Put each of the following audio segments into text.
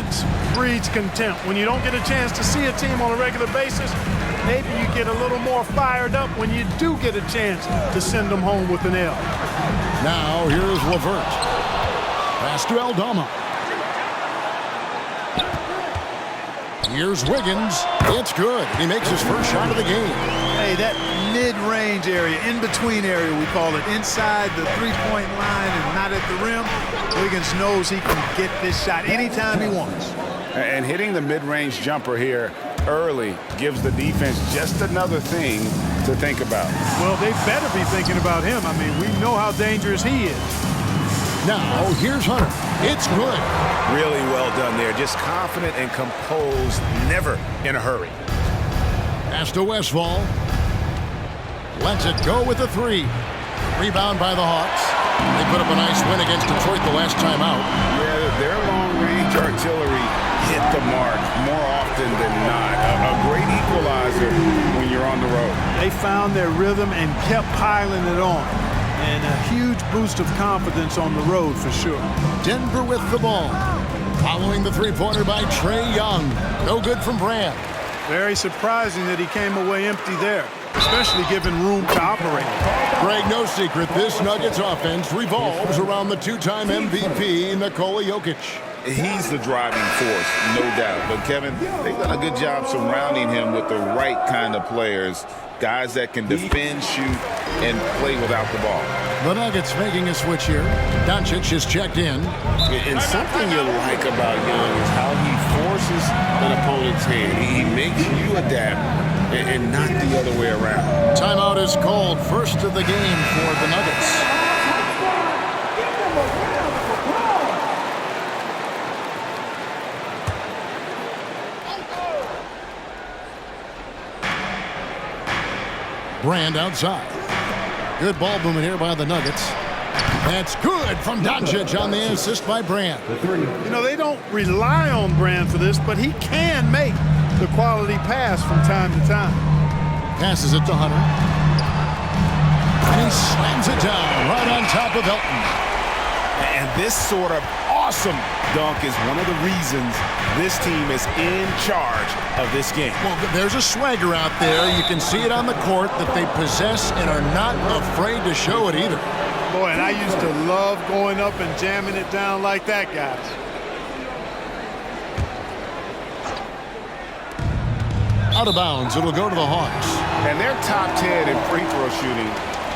defense breeds contempt. When you don't get a chance to see a team on a regular basis, maybe you get a little more fired up when you do get a chance to send them home with an L. Now here's Levert. Pass to Aldama. Here's Wiggins. It's good. He makes his first shot of the game. Hey, that mid-range area, in-between area, we call it, inside the three-point line and not at the rim, Wiggins knows he can get this shot anytime he wants. And hitting the mid-range jumper here early gives the defense just another thing to think about. Well, they better be thinking about him. I mean, we know how dangerous he is. Now, here's Hunter. It's good. Really well done there. Just confident and composed, never in a hurry. Pass to Westphal. Lets it go with the three. Rebound by the Hawks. They put up a nice win against Detroit the last time out. Yeah, their long-range artillery hit the mark more often than not. A great equalizer when you're on the road. They found their rhythm and kept piling it on. And a huge boost of confidence on the road for sure. Denver with the ball. Following the three-pointer by Trae Young. No good from Brand. Very surprising that he came away empty there, especially given room to operate. Greg, no secret, this Nuggets offense revolves around the two-time MVP, Nikola Jokic. He's the driving force, no doubt. But, Kevin, they've done a good job surrounding him with the right kind of players, guys that can defend, shoot, and play without the ball. The Nuggets making a switch here. Doncic is checked in. And something you like about Young is how he forces an opponent's hand. He makes you adapt and not the other way around. Timeout is called, first of the game for the Nuggets. Brand outside. Good ball movement here by the Nuggets. That's good from Doncic on the assist by Brand. You know, they don't rely on Brand for this, but he can make the quality pass from time to time. Passes it to Hunter. And he slams it down right on top of Elton. And this sort of awesome dunk is one of the reasons this team is in charge of this game. Well, there's a swagger out there. You can see it on the court that they possess and are not afraid to show it either. Boy, and I used to love going up and jamming it down like that, guys. Out of bounds, it'll go to the Hawks. And they're top 10 in free throw shooting.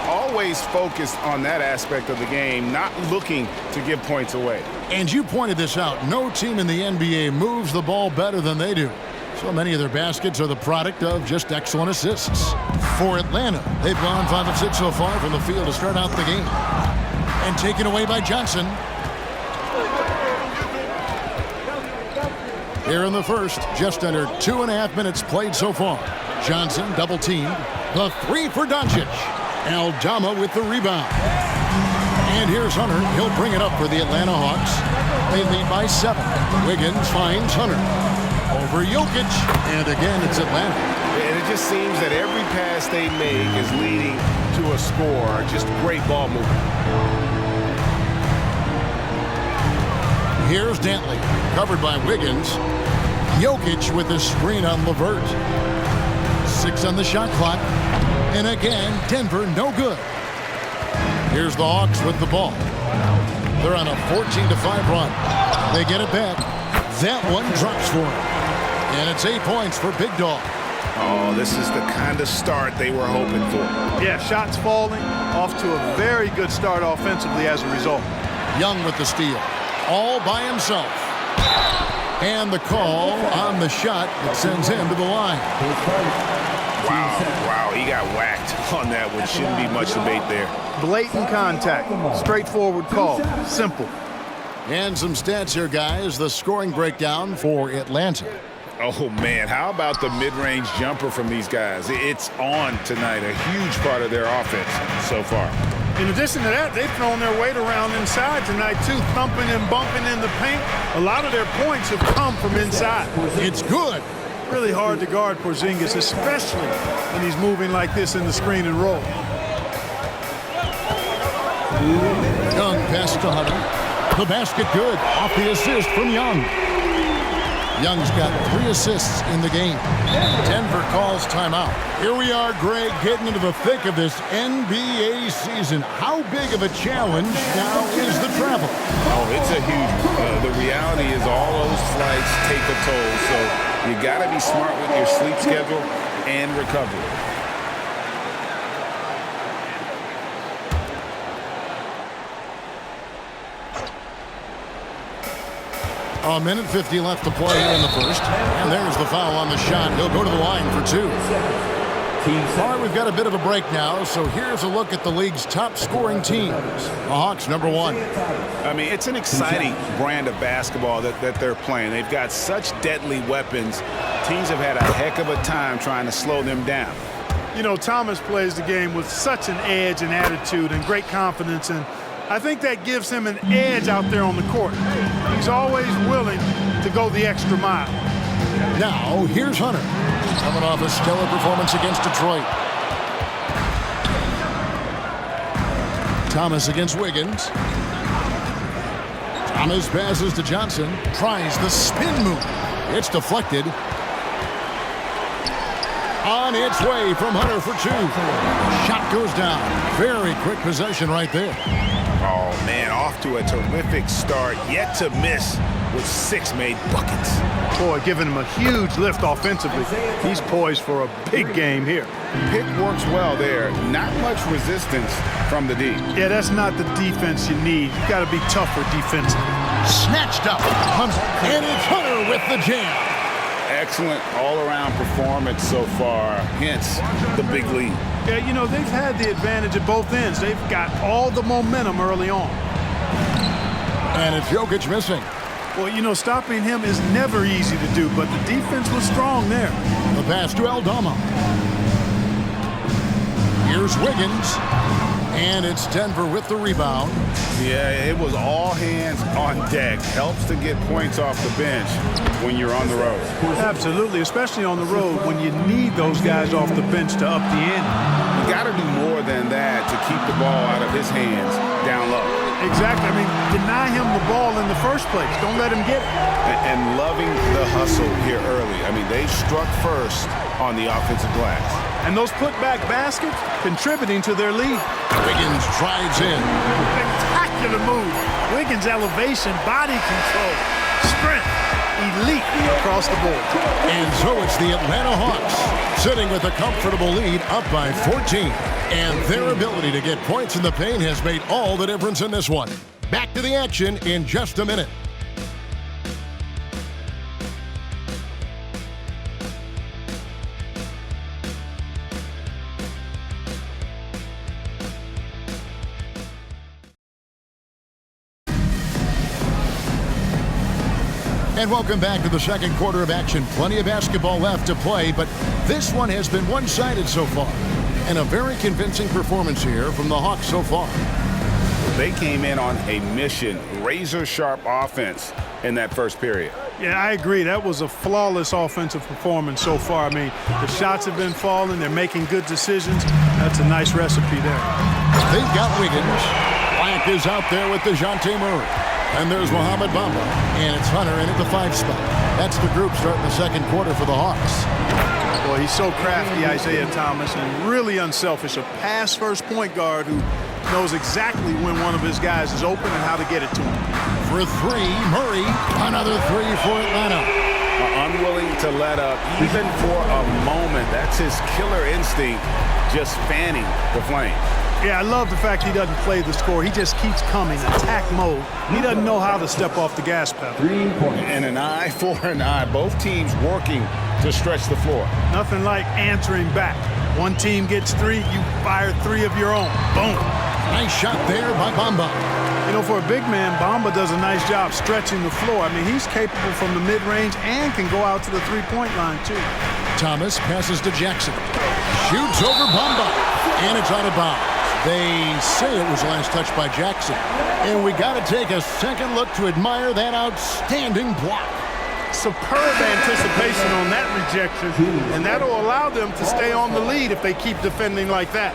Always focused on that aspect of the game, not looking to give points away. And you pointed this out. No team in the NBA moves the ball better than they do. So many of their baskets are the product of just excellent assists. For Atlanta, they've gone 5 of 6 so far from the field to start out the game. And taken away by Johnson. Here in the first, just under 2.5 minutes played so far. Johnson double teamed. The three for Doncic. Aldama with the rebound. And here's Hunter. He'll bring it up for the Atlanta Hawks. They lead by 7. Wiggins finds Hunter. Over Jokic. And again, it's Atlanta. And it just seems that every pass they make is leading to a score. Just great ball movement. Here's Dantley. Covered by Wiggins. Jokic with the screen on Levert. 6 on the shot clock. And again, Denver no good. Here's the Hawks with the ball. They're on a 14-5 run. They get it back. That one drops for him. And it's 8 points for Big Dog. Oh, this is the kind of start they were hoping for. Yeah, shots falling. Off to a very good start offensively as a result. Young with the steal. All by himself. And the call on the shot that sends him to the line. Wow, he got whacked on that one. Shouldn't be much debate there. Blatant contact. Straightforward call. Simple. And some stats here, guys. The scoring breakdown for Atlanta. Oh, man, how about the mid-range jumper from these guys? It's on tonight, a huge part of their offense so far. In addition to that, they've thrown their weight around inside tonight, too, thumping and bumping in the paint. A lot of their points have come from inside. It's good. Really hard to guard Porzingis, especially when he's moving like this in the screen and roll. Young pass to Hunter. The basket good. Off the assist from Young. Young's got 3 assists in the game. Denver calls timeout. Here we are, Greg, getting into the thick of this NBA season. How big of a challenge now is the travel? Oh, it's a huge one. The reality is all those flights take a toll, so you got to be smart with your sleep schedule and recovery. A minute 50 left to play here in the first. And there's the foul on the shot. He'll go to the line for 2. All right, we've got a bit of a break now, so here's a look at the league's top scoring teams. The Hawks, number 1. I mean, it's an exciting brand of basketball that they're playing. They've got such deadly weapons. Teams have had a heck of a time trying to slow them down. You know, Thomas plays the game with such an edge and attitude and great confidence, and I think that gives him an edge out there on the court. He's always willing to go the extra mile. Now, here's Hunter. Coming off a stellar performance against Detroit. Thomas against Wiggins. Thomas passes to Johnson. Tries the spin move. It's deflected. On its way from Hunter for 2. Shot goes down. Very quick possession right there. Oh, man, off to a terrific start. Yet to miss with 6 made buckets. Boy, giving him a huge lift offensively. He's poised for a big game here. Pick works well there. Not much resistance from the D. Yeah, that's not the defense you need. You got to be tougher defensively. Snatched up. Hunter. And it's Hunter with the jam. Excellent all-around performance so far, hence the big lead. Yeah, you know, they've had the advantage at both ends. They've got all the momentum early on. And it's Jokic missing. Well, you know, stopping him is never easy to do, but the defense was strong there. The pass to Aldama. Here's Wiggins. And it's Denver with the rebound. Yeah, it was all hands on deck. Helps to get points off the bench when you're on the road. Absolutely, especially on the road when you need those guys off the bench to up the ante. You got to do more than that to keep the ball out of his hands down low. Exactly. I mean, deny him the ball in the first place. Don't let him get it. And loving the hustle here early. I mean, they struck first on the offensive glass. And those putback baskets contributing to their lead. Wiggins drives in. Spectacular move. Wiggins' elevation, body control, strength, elite across the board. And so it's the Atlanta Hawks sitting with a comfortable lead up by 14. And their ability to get points in the paint has made all the difference in this one. Back to the action in just a minute. And welcome back to the second quarter of action. Plenty of basketball left to play, but this one has been one-sided so far. And a very convincing performance here from the Hawks so far. They came in on a mission, razor-sharp offense in that first period. Yeah, I agree. That was a flawless offensive performance so far. I mean, the shots have been falling. They're making good decisions. That's a nice recipe there. They've got Wiggins. Black is out there with DeJounte Murray. And there's Mohamed Bamba. And it's Hunter in at the 5 spot. That's the group starting the second quarter for the Hawks. Boy, he's so crafty, Isaiah Thomas, and really unselfish. A pass-first point guard who knows exactly when one of his guys is open and how to get it to him. For 3, Murray. Another 3 for Atlanta. Unwilling to let up, even for a moment. That's his killer instinct, just fanning the flame. Yeah, I love the fact he doesn't play the score. He just keeps coming, attack mode. He doesn't know how to step off the gas pedal. And an eye for an eye. Both teams working to stretch the floor. Nothing like answering back. One team gets 3, you fire 3 of your own. Boom. Nice shot there by Bamba. You know, for a big man, Bamba does a nice job stretching the floor. I mean, he's capable from the mid-range and can go out to the three-point line, too. Thomas passes to Jackson. Shoots over Bamba. And it's out of bounds. They say it was last touched by Jackson. And we got to take a second look to admire that outstanding block. Superb anticipation on that rejection, and that'll allow them to stay on the lead if they keep defending like that.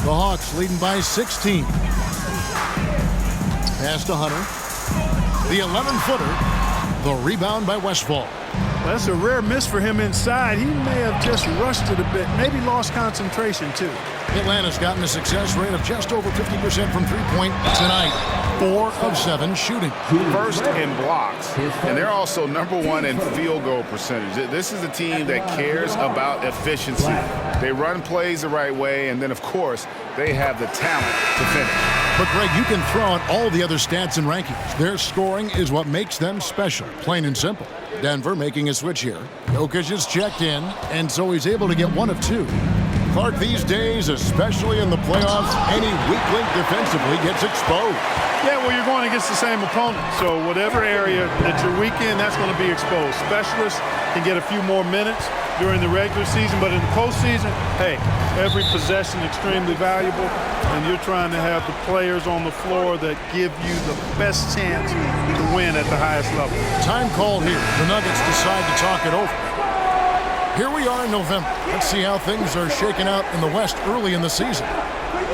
The Hawks leading by 16. Pass to Hunter. The 11-footer. The rebound by Westfall. That's a rare miss for him inside. He may have just rushed it a bit, maybe lost concentration too. Atlanta's gotten a success rate of just over 50% from three-point tonight. 4 of 7 shooting. First in blocks, and they're also #1 in field goal percentage. This is a team that cares about efficiency. They run plays the right way, and then, of course, they have the talent to finish. But, Greg, you can throw out all the other stats and rankings. Their scoring is what makes them special, plain and simple. Denver making a switch here. Jokic is checked in, and so he's able to get 1 of 2. Clark, these days, especially in the playoffs, any weak link defensively gets exposed. Yeah, well, you're going against the same opponent. So whatever area that you're weak in, that's going to be exposed. Specialists can get a few more minutes during the regular season, but in the postseason, hey, every possession extremely valuable, and you're trying to have the players on the floor that give you the best chance to win at the highest level. Time called here. The Nuggets decide to talk it over. Here we are in November. Let's see how things are shaking out in the West early in the season.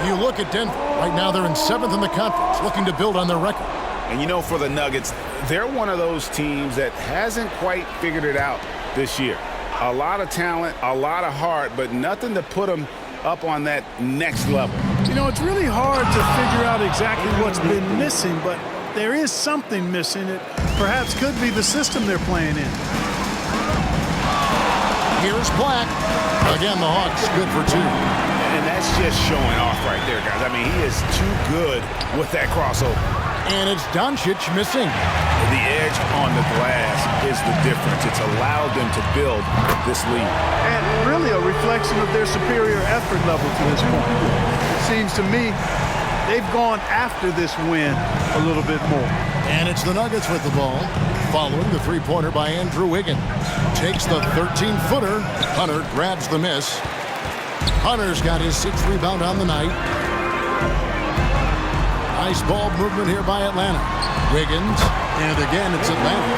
You look at Denver. Right now they're in 7th in the conference, looking to build on their record. And you know, for the Nuggets, they're one of those teams that hasn't quite figured it out this year. A lot of talent, a lot of heart, but nothing to put them up on that next level. You know, it's really hard to figure out exactly what's been missing, but there is something missing. It perhaps could be the system they're playing in. Here's Black. Again, the Hawks good for 2. And that's just showing off right there, guys. I mean, he is too good with that crossover. And it's Doncic missing. The edge on the glass is the difference. It's allowed them to build this lead. And really a reflection of their superior effort level to this point. It seems to me they've gone after this win a little bit more. And it's the Nuggets with the ball, following the three-pointer by Andrew Wiggins. Takes the 13-footer. Hunter grabs the miss. Hunter's got his 6th rebound on the night. Nice ball movement here by Atlanta. Wiggins, and again it's Atlanta.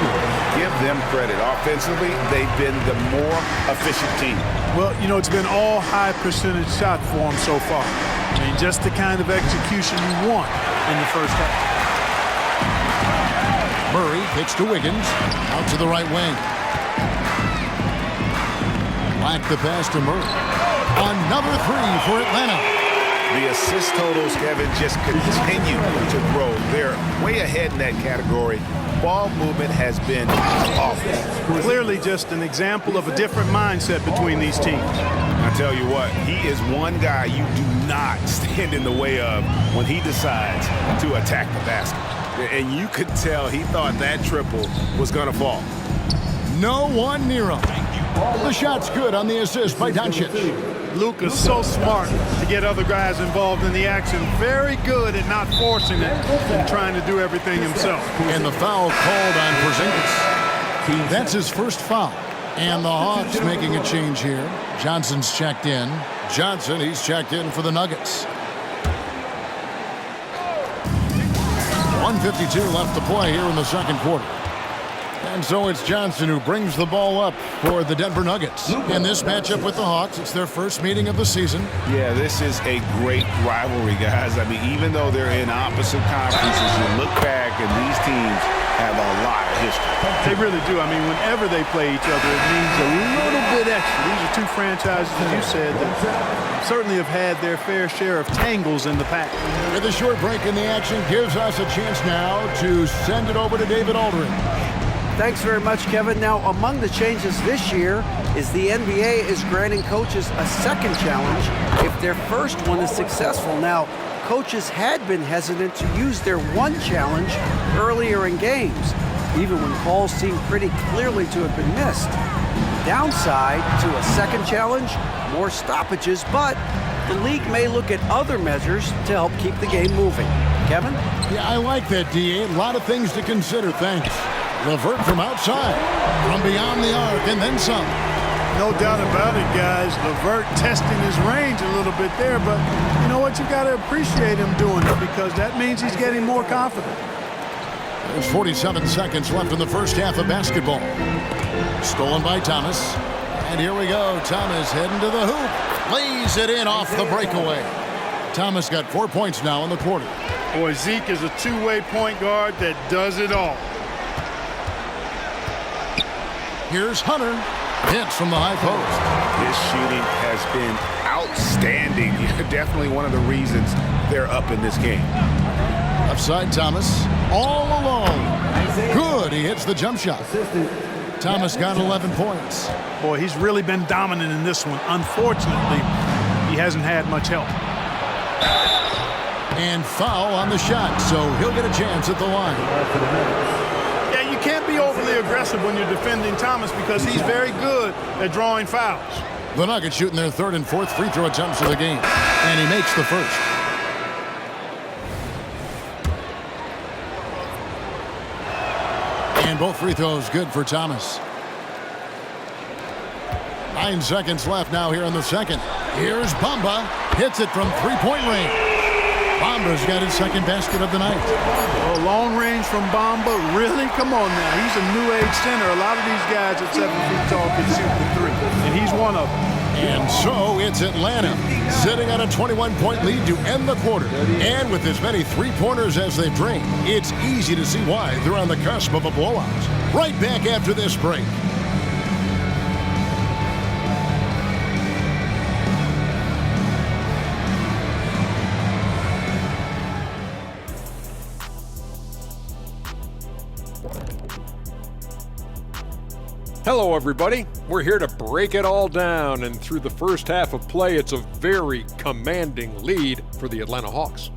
Give them credit. Offensively, they've been the more efficient team. Well, you know, it's been all high percentage shot for them so far. I mean, just the kind of execution you want in the first half. Murray kicks to Wiggins, out to the right wing. Black the pass to Murray. Another 3 for Atlanta. The assist totals, Kevin, just continue to grow. They're way ahead in that category. Ball movement has been awful. Clearly just an example of a different mindset between these teams. I tell you what, he is one guy you do not stand in the way of when he decides to attack the basket. And you could tell he thought that triple was going to fall. No one near him. The shot's good on the assist by Doncic. Luka's so smart to get other guys involved in the action. Very good at not forcing it and trying to do everything himself. And the foul called on Porzingis. That's his first foul. And the Hawks making a change here. Johnson's checked in. Johnson, he's checked in for the Nuggets. 1:52 left to play here in the second quarter. And so it's Johnson who brings the ball up for the Denver Nuggets. In this matchup with the Hawks, it's their first meeting of the season. Yeah, this is a great rivalry, guys. I mean, even though they're in opposite conferences, you look back and these teams have a lot of history. They really do. I mean, whenever they play each other, it means a little bit extra. These are two franchises, as you said, that certainly have had their fair share of tangles in the past. With a short break in the action, gives us a chance now to send it over to David Aldridge. Thanks very much, Kevin. Now, among the changes this year is the NBA is granting coaches a second challenge if their first one is successful. Now, coaches had been hesitant to use their one challenge earlier in games, even when calls seemed pretty clearly to have been missed. Downside to a second challenge, more stoppages, but the league may look at other measures to help keep the game moving. Kevin? Yeah, I like that, D.A. A lot of things to consider. Thanks. LeVert from outside, from beyond the arc, and then some. No doubt about it, guys. LeVert testing his range a little bit there, but you know what? You got to appreciate him doing it because that means he's getting more confident. There's 47 seconds left in the first half of basketball. Stolen by Thomas. And here we go. Thomas heading to the hoop. Lays it in off the breakaway. Thomas got 4 points now in the quarter. Boy, Zeke is a two-way point guard that does it all. Here's Hunter. Hits from the high post. His shooting has been outstanding. Definitely one of the reasons they're up in this game. Left side, Thomas. All alone. Good. He hits the jump shot. Thomas got 11 points. Boy, he's really been dominant in this one. Unfortunately, he hasn't had much help. And foul on the shot, so he'll get a chance at the line. Yeah, you can't be overly aggressive when you're defending Thomas because he's very good at drawing fouls. The Nuggets shooting their third and fourth free throw attempts of the game. And he makes the first. And both free throws good for Thomas. 9 seconds left now here in the second. Here's Bamba. Hits it from three-point range. Bamba's got his second basket of the night. Oh, long range from Bamba. Really? Come on now. He's a new age center. A lot of these guys at 7 feet tall can shoot the three. And he's one of them. And so it's Atlanta sitting on a 21-point lead to end the quarter. And with as many three-pointers as they've drained, it's easy to see why they're on the cusp of a blowout. Right back after this break. Hello, everybody. We're here to break it all down, and through the first half of play, it's a very commanding lead for the Atlanta Hawks.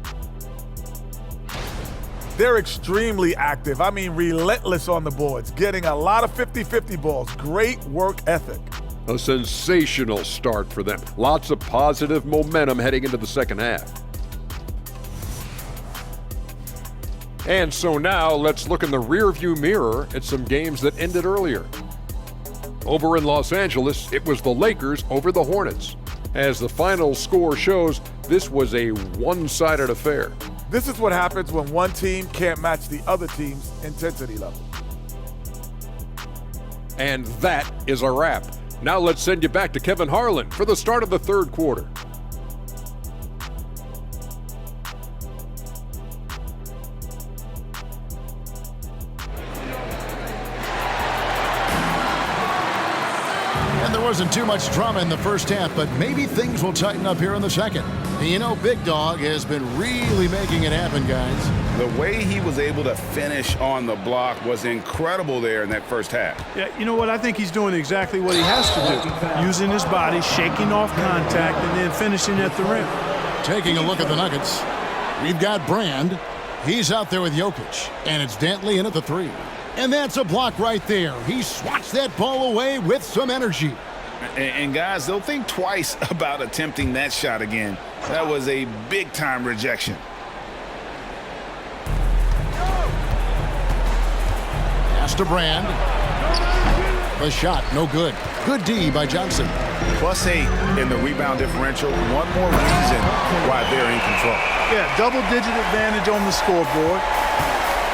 They're extremely active. I mean, relentless on the boards, getting a lot of 50-50 balls. Great work ethic. A sensational start for them. Lots of positive momentum heading into the second half. And so now, let's look in the rearview mirror at some games that ended earlier. Over in Los Angeles, it was the Lakers over the Hornets. As the final score shows, this was a one-sided affair. This is what happens when one team can't match the other team's intensity level. And that is a wrap. Now let's send you back to Kevin Harlan for the start of the third quarter. And there wasn't too much drama in the first half, but maybe things will tighten up here in the second. You know, Big Dog has been really making it happen, guys. The way he was able to finish on the block was incredible there in that first half. Yeah, you know what? I think he's doing exactly what he has to do. Using his body, shaking off contact, and then finishing at the rim. Taking a look at the Nuggets. We've got Brand. He's out there with Jokic. And it's Dantley in at the three. And that's a block right there. He swats that ball away with some energy. And guys, they'll think twice about attempting that shot again. That was a big-time rejection. Pass to Brand. The shot, no good. Good D by Johnson. +8 in the rebound differential. One more reason why they're in control. Yeah, double-digit advantage on the scoreboard.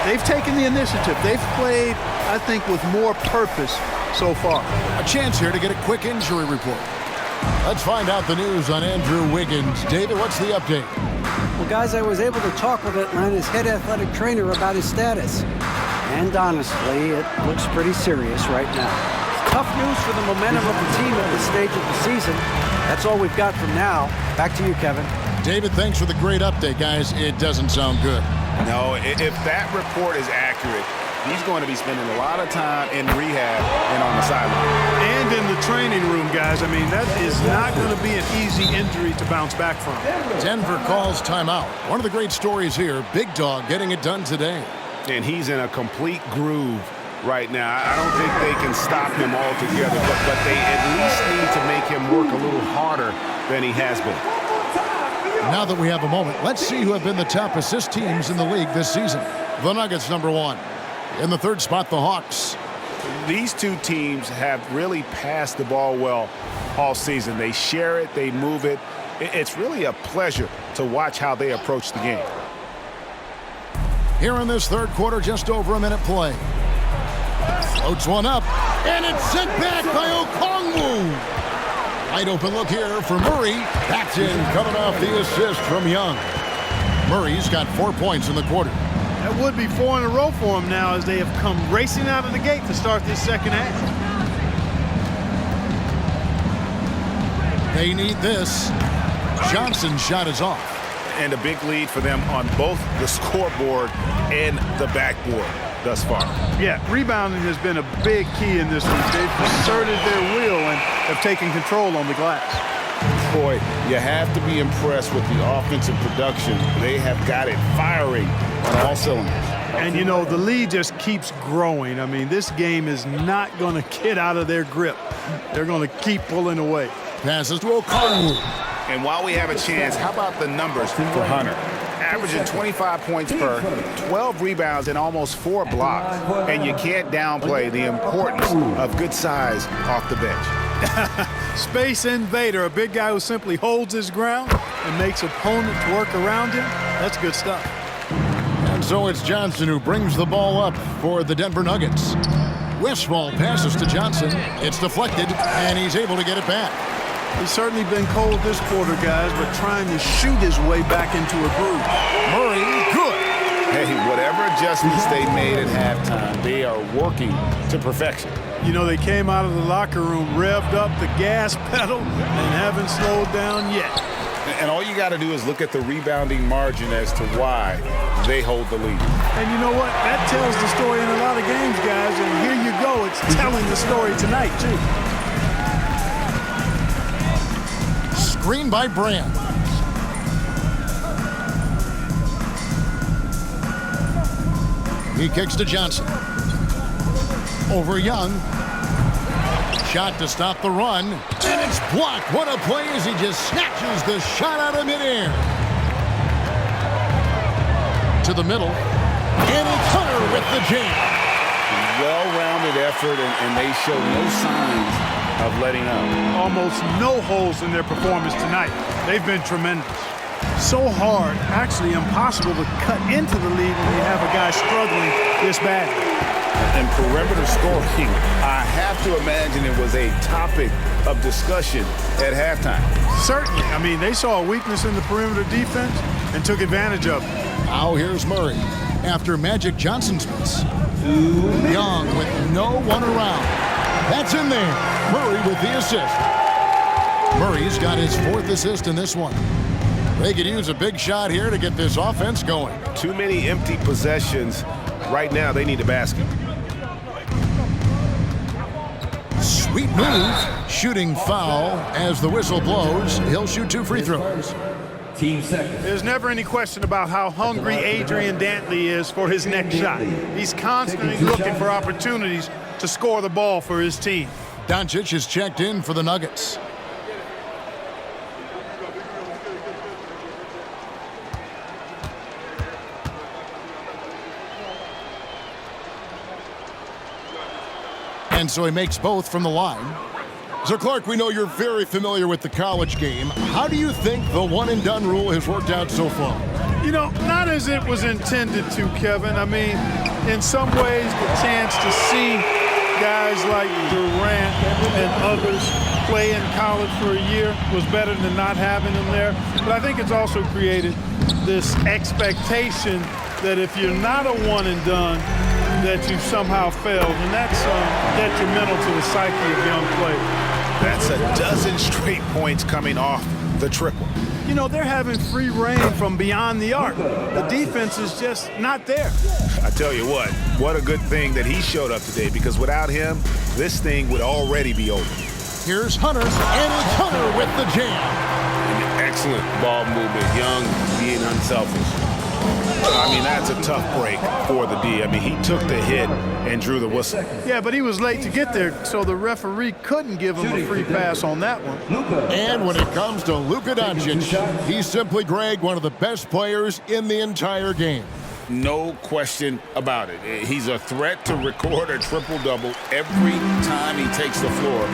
They've taken the initiative. They've played, I think, with more purpose so far. A chance here to get a quick injury report. Let's find out the news on Andrew Wiggins. David, what's the update? Well, guys, I was able to talk with Atlanta's head athletic trainer about his status. And honestly, it looks pretty serious right now. Tough news for the momentum of the team at this stage of the season. That's all we've got from now. Back to you, Kevin. David, thanks for the great update, guys. It doesn't sound good. No, if that report is accurate, he's going to be spending a lot of time in rehab and on the sideline. And in the training room, guys. I mean, that is not going to be an easy injury to bounce back from. Denver calls timeout. One of the great stories here, Big Dog getting it done today. And he's in a complete groove right now. I don't think they can stop him altogether, but they at least need to make him work a little harder than he has been. Now that we have a moment, let's see who have been the top assist teams in the league this season. The Nuggets, #1. In the third spot, the Hawks. These two teams have really passed the ball well all season. They share it, they move it. It's really a pleasure to watch how they approach the game. Here in this third quarter, just over a minute play. Floats one up, and it's sent back by Okongwu. Wide open look here for Murray. That's in, coming off the assist from Young. Murray's got 4 points in the quarter. That would be 4 in a row for him now as they have come racing out of the gate to start this second half. They need this. Johnson's shot is off. And a big lead for them on both the scoreboard and the backboard thus far. Yeah, rebounding has been a big key in this one. They've asserted their will and have taken control on the glass. Boy, you have to be impressed with the offensive production. They have got it firing on all cylinders. And, you know, the lead just keeps growing. I mean, this game is not going to get out of their grip. They're going to keep pulling away. Passes to O'Connell. And while we have a chance, how about the numbers for Hunter? Averaging 25 points per, 12 rebounds, and almost 4 blocks. And you can't downplay the importance of good size off the bench. Space invader, a big guy who simply holds his ground and makes opponents work around him. That's good stuff. And so it's Johnson who brings the ball up for the Denver Nuggets. Westphal passes to Johnson. It's deflected, and he's able to get it back. He's certainly been cold this quarter, guys, but trying to shoot his way back into a groove. Murray, good. Hey, whatever adjustments they made at halftime, they are working to perfection. You know, they came out of the locker room, revved up the gas pedal, and haven't slowed down yet. And all you got to do is look at the rebounding margin as to why they hold the lead. And you know what? That tells the story in a lot of games, guys. And here you go. It's telling the story tonight, too. Screen by Brand. He kicks to Johnson. Over Young. Shot to stop the run. And it's blocked. What a play as he just snatches the shot out of midair. To the middle. And it's Hunter with the jam. Well-rounded effort, and they show no signs of letting up. Almost no holes in their performance tonight. They've been tremendous. So hard, actually impossible to cut into the lead when you have a guy struggling this bad. And perimeter scoring, I have to imagine it was a topic of discussion at halftime. Certainly. I mean, they saw a weakness in the perimeter defense and took advantage of it. Now here's Murray after Magic Johnson's miss. Young with no one around. That's in there. Murray with the assist. Murray's got his 4th assist in this one. They could use a big shot here to get this offense going. Too many empty possessions. Right now, they need a basket. Sweet move. Shooting foul as the whistle blows. He'll shoot 2 free throws. Team second. There's never any question about how hungry Adrian Dantley is for his next shot. He's constantly looking for opportunities to score the ball for his team. Doncic is checked in for the Nuggets. And so he makes both from the line. So, Clark, we know you're very familiar with the college game. How do you think the one-and-done rule has worked out so far? You know, not as it was intended to, Kevin. I mean, in some ways, the chance to see guys like Durant and others play in college for a year was better than not having them there. But I think it's also created this expectation that if you're not a one-and-done, that you've somehow failed, and that's detrimental to the psyche of young players. That's a dozen straight points coming off the triple. You know, they're having free reign from beyond the arc. The defense is just not there. I tell you what a good thing that he showed up today, because without him, this thing would already be over. Here's Hunter, and it's Hunter with the jam. An excellent ball movement, Young being unselfish. I mean, that's a tough break for the D. I mean, he took the hit and drew the whistle. Yeah, but he was late to get there, so the referee couldn't give him a free pass on that one. And when it comes to Luka Doncic, he's simply, Greg, one of the best players in the entire game. No question about it. He's a threat to record a triple-double every time he takes the floor.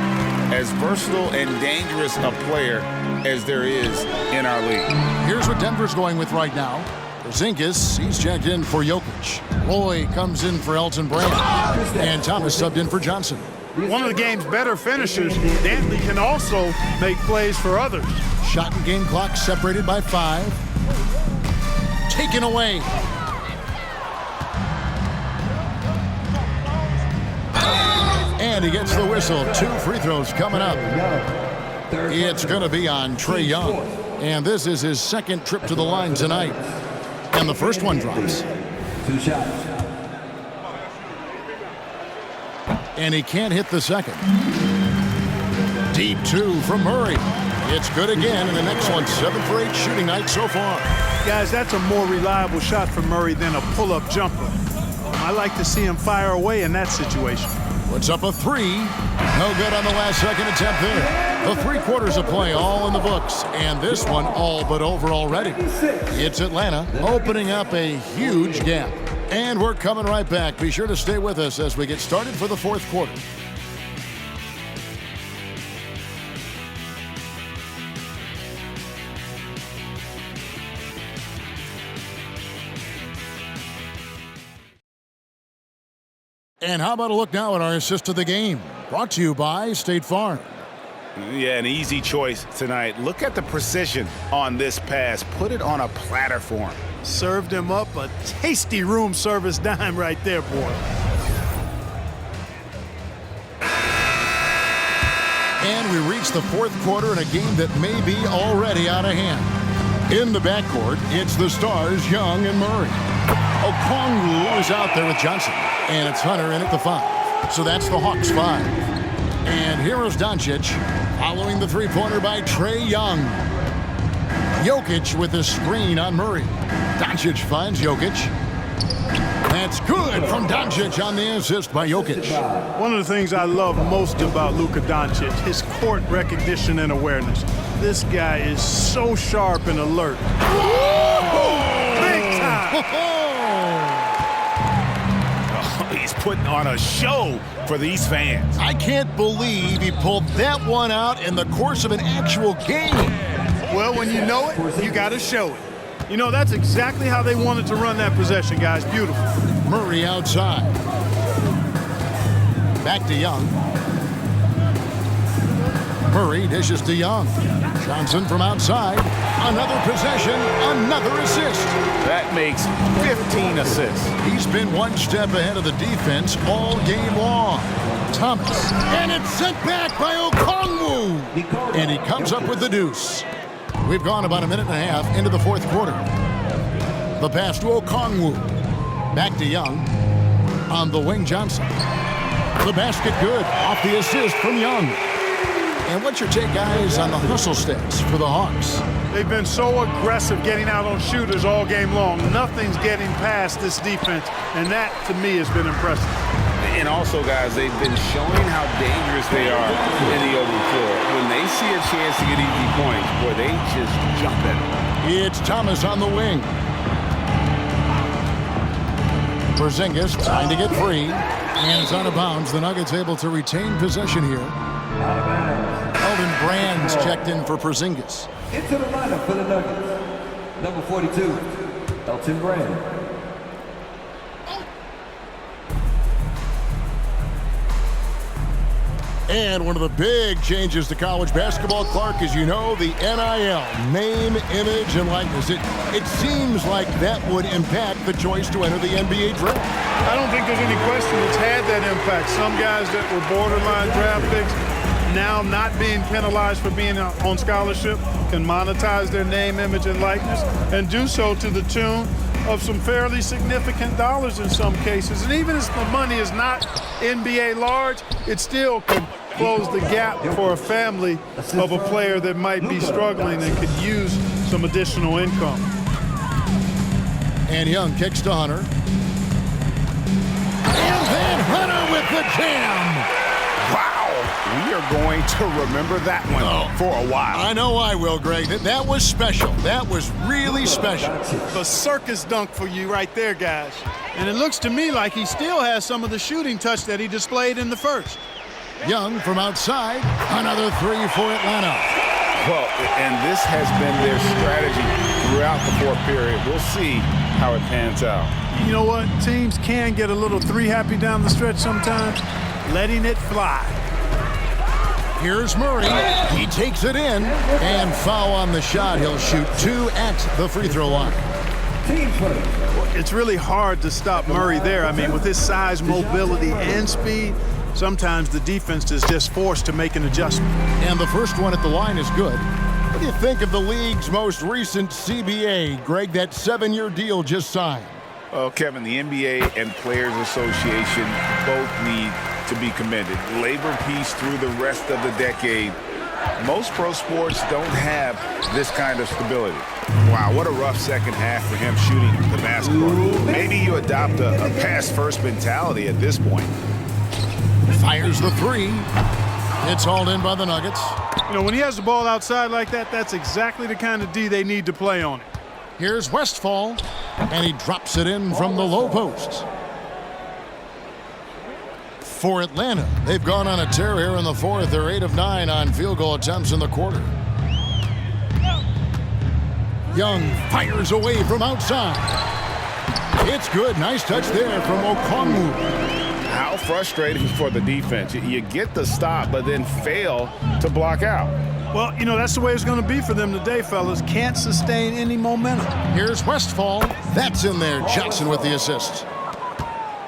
As versatile and dangerous a player as there is in our league. Here's what Denver's going with right now. Porzingis, he's checked in for Jokic. Loy comes in for Elton Brand. And Thomas subbed in for Johnson. One of the game's better finishers, Dantley can also make plays for others. Shot and game clock separated by 5. taken away. And he gets the whistle. 2 free throws coming up. It's going to be on Trae Young. And this is his second trip to the line tonight. And the first one drops. 2 shots. And he can't hit the second. Deep 2 from Murray. It's good again, and the next one, 7 for 8 shooting night so far. Guys, that's a more reliable shot for Murray than a pull-up jumper. I like to see him fire away in that situation. Puts up a 3. No good on the last second attempt there. The 3 quarters of play all in the books, and this one all but over already. It's Atlanta opening up a huge gap. And we're coming right back. Be sure to stay with us as we get started for the 4th quarter. And how about a look now at our assist of the game? Brought to you by State Farm. Yeah, an easy choice tonight. Look at the precision on this pass. Put it on a platter for him. Served him up a tasty room service dime right there, boy. And we reach the 4th quarter in a game that may be already out of hand. In the backcourt, it's the Stars, Young and Murray. Okongwu is out there with Johnson. And it's Hunter in at the 5. So that's the Hawks 5. And here is Doncic following the 3-pointer by Trae Young. Jokic with a screen on Murray. Doncic finds Jokic. That's good from Doncic on the assist by Jokic. One of the things I love most about Luka Doncic, his court recognition and awareness. This guy is so sharp and alert. Big time! He's putting on a show for these fans. I can't believe he pulled that one out in the course of an actual game. Well, when you know it, you got to show it. You know, that's exactly how they wanted to run that possession, guys. Beautiful. Murray outside. Back to Young. Murray dishes to Young. Johnson from outside. Another possession, another assist. That makes 15 assists. He's been one step ahead of the defense all game long. Thomas. And it's sent back by Okongwu. And he comes up with the deuce. We've gone about a minute and a half into the 4th quarter. The pass to Okongwu. Back to Young. On the wing, Johnson. The basket good. Off the assist from Young. And what's your take, guys, on the hustle stats for the Hawks? They've been so aggressive getting out on shooters all game long. Nothing's getting past this defense, and that, to me, has been impressive. And also, guys, they've been showing how dangerous they are in the open floor. When they see a chance to get easy points, boy, they just jump at it. It's Thomas on the wing. Porzingis trying to get free, and it's out of bounds. The Nuggets able to retain possession here. Elton Brand's checked in for Porzingis. Into the lineup for the Nuggets. Number 42, Elton Brand. And one of the big changes to college basketball, Clark, as you know, the NIL, name, image, and likeness. It seems like that would impact the choice to enter the NBA draft. I don't think there's any question it's had that impact. Some guys that were borderline draft picks now not being penalized for being on scholarship can monetize their name, image, and likeness and do so to the tune of some fairly significant dollars in some cases. And even if the money is not NBA large, it still can close the gap for a family of a player that might be struggling and could use some additional income. And Young kicks to Hunter. And then Hunter with the jam. Wow. We are going to remember that one for a while. I know I will, Greg. That was special. That was really special. A circus dunk for you right there, guys. And it looks to me like he still has some of the shooting touch that he displayed in the first. Young from outside. Another 3 for Atlanta. Well, and this has been their strategy throughout the 4th period. We'll see how it pans out. You know what? Teams can get a little 3 happy down the stretch sometimes. Letting it fly. Here's Murray. He takes it in. And foul on the shot. He'll shoot 2 at the free throw line. Team first. It's really hard to stop Murray there. I mean, with his size, mobility, and speed, sometimes the defense is just forced to make an adjustment. And the first one at the line is good. What do you think of the league's most recent CBA? Greg, that 7-year deal just signed. Well, Kevin, the NBA and Players Association both need to be commended. Labor peace through the rest of the decade. Most pro sports don't have this kind of stability. Wow, what a rough second half for him shooting the basketball. Maybe you adopt a pass-first mentality at this point. Fires the three. It's hauled in by the Nuggets. You know, when he has the ball outside like that, that's exactly the kind of D they need to play on it. Here's Westfall, and he drops it in from the low post. For Atlanta, they've gone on a tear here in the fourth. They're 8 of 9 on field goal attempts in the quarter. Young fires away from outside. It's good. Nice touch there from Okongwu. How frustrating for the defense. You get the stop, but then fail to block out. Well, you know, that's the way it's going to be for them today, fellas. Can't sustain any momentum. Here's Westfall. That's in there. Johnson with the assist.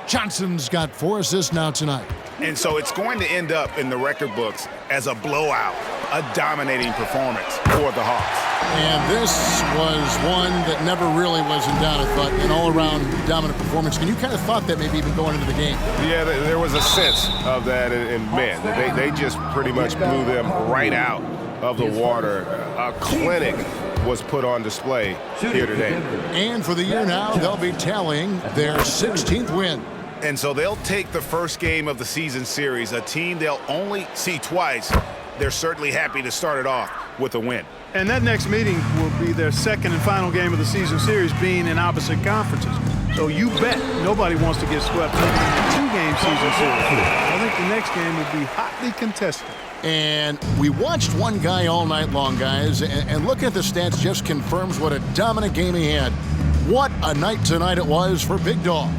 Johnson's got 4 assists now tonight. And so it's going to end up in the record books as a blowout, a dominating performance for the Hawks. And this was one that never really was in doubt, I thought, an all-around dominant performance. And you kind of thought that maybe even going into the game. Yeah, there was a sense of that, and man, they just pretty much blew them right out of the water. A clinic was put on display here today. And for the year now, they'll be tallying their 16th win. And so they'll take the first game of the season series, a team they'll only see twice. They're certainly happy to start it off with a win. And that next meeting will be their second and final game of the season series, being in opposite conferences. So you bet nobody wants to get swept in a 2-game season series. I think the next game will be hotly contested. And we watched one guy all night long, guys, and looking at the stats just confirms what a dominant game he had. What a night tonight it was for Big Dog.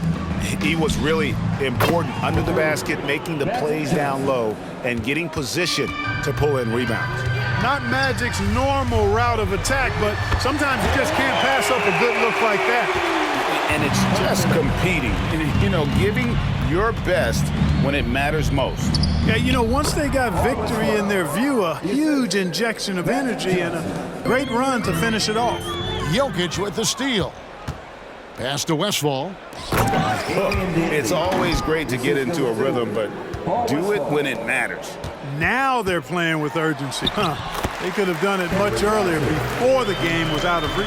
He was really important under the basket, making the plays down low and getting position to pull in rebounds. Not Magic's normal route of attack, but sometimes you just can't pass up a good look like that. And it's just competing, you know, giving your best when it matters most. Yeah, you know, once they got victory in their view, a huge injection of energy and a great run to finish it off. Jokic with the steal. Pass to Westfall. Look, it's always great to get into a rhythm, but do it when it matters. Now they're playing with urgency. They could have done it much earlier before the game was out of reach.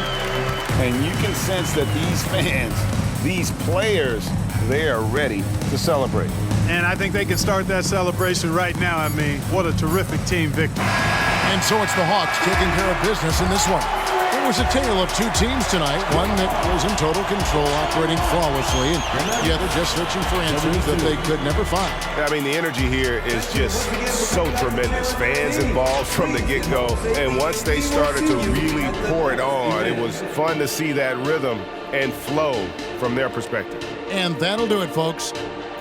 And you can sense that these fans, these players, they are ready to celebrate. And I think they can start that celebration right now. I mean, what a terrific team victory. And so it's the Hawks taking care of business in this one. It was a tale of 2 teams tonight, one that was in total control, operating flawlessly, and the other just searching for answers that they could never find. I mean, the energy here is just so tremendous. Fans involved from the get-go, and once they started to really pour it on, it was fun to see that rhythm and flow from their perspective. And that'll do it, folks.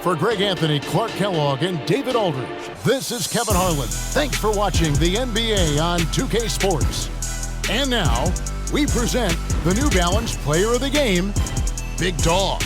For Greg Anthony, Clark Kellogg, and David Aldridge, this is Kevin Harlan. Thanks for watching the NBA on 2K Sports. And now, we present the New Balance Player of the Game, Big Dog.